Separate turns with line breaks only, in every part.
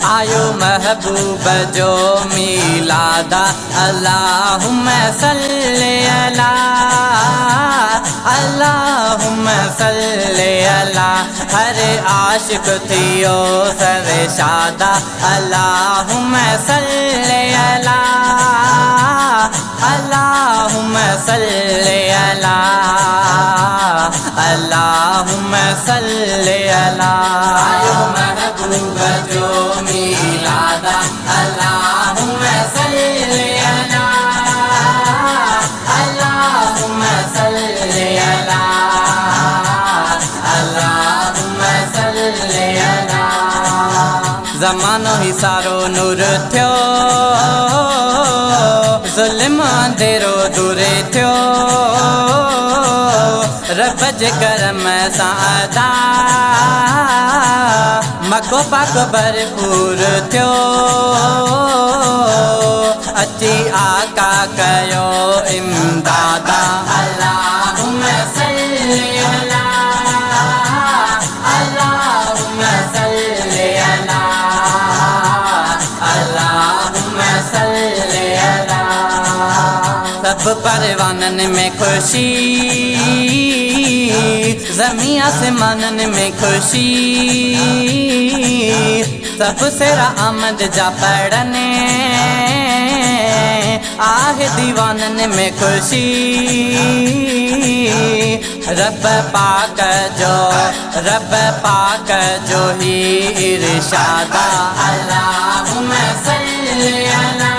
आयो महबूब जो मिलादा अल्लाहुम्मा सल्ली अला अल्लाहुम्मा सल्ली अला हर आशिक थियो सरशादा अल्लाहुम्मा सल्ली अला अल्लाहुम्मा सल्ली अला अल्लाहुम्मा सल्ली अला आयो महबूब जो मिलादा अल्लाहुम्मा सल्ली अला अल्लाहुम्मा सल्ली अला अल्लाहुम्मा सल्ली अला ज़मानो ही सारो नूर थियो ज़ुल्म अंधेरो दूर थियो रब जे करम सां अदा मको पाक भरपूर थियो अची आका कयो इमदादा अल्लाहुम्मा सल्ली अला अल्लाहुम्मा सल्ली अला अल्लाहुम्मा सल्ली अला सब परवानन में खुशी ज़मीं आसमानन में खुशी सब सेरा आमद जा पड़ने आहे दीवानन में खुशी रब पाक जो ही इरशादा अल्लाहुम्मा सल्ली अला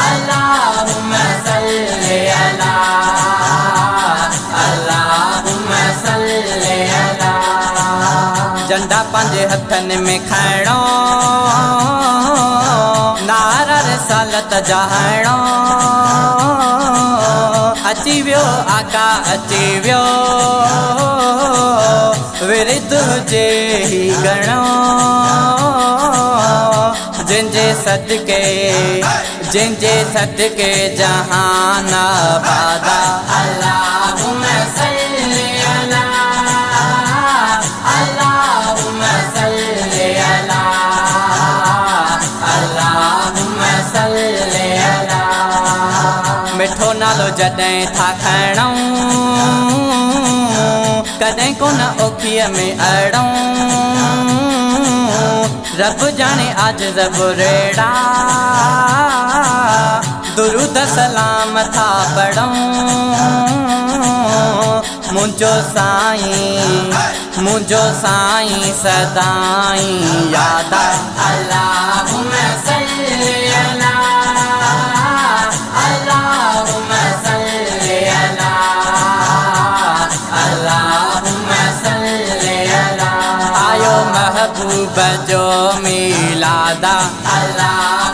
अल्लाहुम्मा सल्ली अला अल्लाहुम्मा सल्ली अला झंडा पंहिंजे हथनि में खणो नारा रिसालत जा हणो अची वियो आका अची वियो विरिद हुजे ही घणो जिनजे सदके जहान आबादा अल्लाहुम्मा सल्ली अला अल्लाहुम्मा सल्ली अला अल्लाहुम्मा सल्ली अला मिठो नालो जॾहिं था खणूं कॾहिं कोन ओखीअ में अड़ूं रब जाने आज ज़बुरेड़ा दुरूद सलाम था पढ़ूं मुझो साईं सदाईं यादा अल्लाहुम्मा सल्ली अला अल्लाहुम्मा सल्ली अला अल्लाहुम्मा सल्ली अला आयो महबूब जो मिलादा अल्लाह